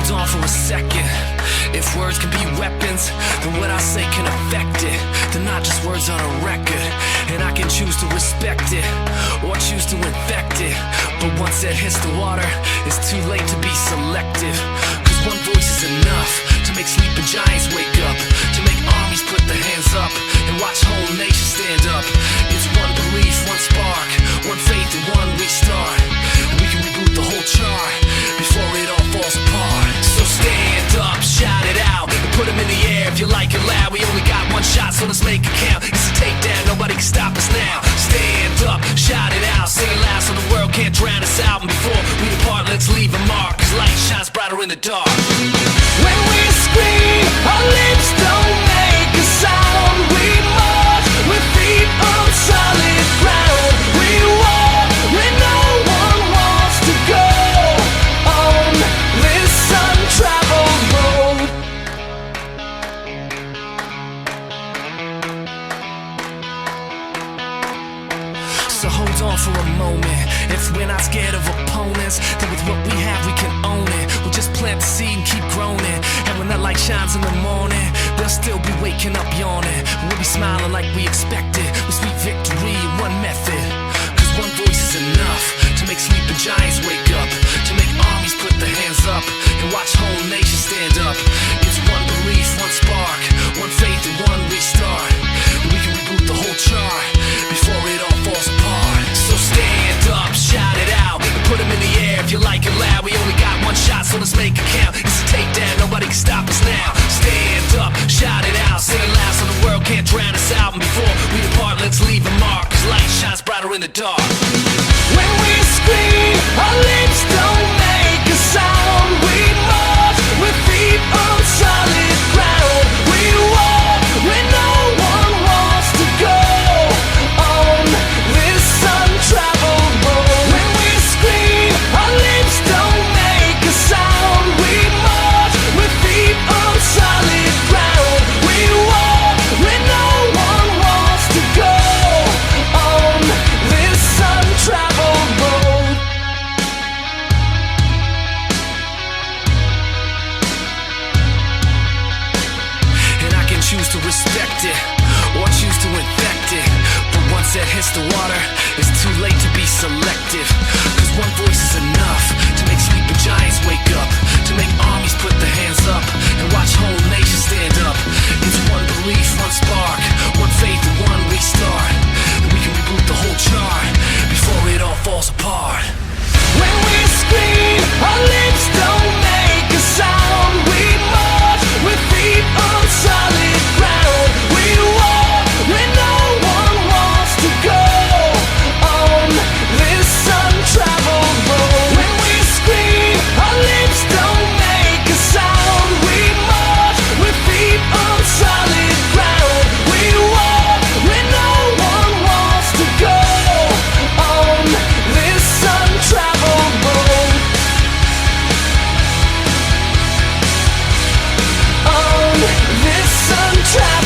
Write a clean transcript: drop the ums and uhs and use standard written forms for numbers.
hold on for a second. If words can be weapons, then what I say can affect it. They're not just words on a record, and I can choose to respect it or choose to infect it. But once it hits the water, it's too late to be selective. Cause one voice is enough to make sleeping giants wake up, to make armies put their hands up and watch whole nations stand up. It's one belief, one spark, one faith and one restart, and we can reboot the whole chart before it all falls apart. So stand up, shout it out, and put them in the air if you like it loud. We only got one shot, so let's make it count. It's a takedown, nobody can stop us now. Stand up, shout it out, sing it loud so the world can't drown us out. And before we depart, let's leave a mark, cause light shines brighter in the dark. When we scream, our lips don't make a sound. We march with feet on solid ground. We walk where no one wants to go on this untraveled road. So hold on for a moment. If we're not scared of opponents, then with what we have we can own it. We'll just plant the seed and keep growing it. And when that light shines in the morning, they'll still be waking up yawning. We'll be smiling like we expected, with sweet victory in one method. Cause one voice is enough to make sleeping giants wake up, to make armies put their hands up and watch whole nations stand up. It's one belief, one spark, one faith and one restart, and we can reboot the whole chart before it all falls apart. So stand up, shout it out, and put them in the air if you like it loud. We only got one shot, so let's make it count. It's a takedown, nobody can stop us now. Stand up, shout it out, sing it loud so the world can't drown us out. And before we depart, let's leave a mark, cause light shines brighter in the dark. When we scream, our lips don't make a sound. We march with feet on solid ground. We walk where no one wants to go on this untraveled road. When we scream, our lips don't make a sound. We march with feet on solid ground. We walk where no one wants to go on this untraveled road. And I can choose to respect it or choose to infect it. But once it hits the water, it's too late to be selective. Cause one voice is enough to make sleeping giants wake up, to make armies put their hands up and watch whole nations stand up. It's one belief, one spark, one faith and one restart, and we can reboot the whole chart before it all falls apart. When we scream, our lips don't make a sound. We march with feet on solid ground. We walk where no one wants to go on this untraveled road. When we scream, our lips don't make a sound. We march with feet on solid ground. We walk where no one wants to go on this untraveled road. On this untraveled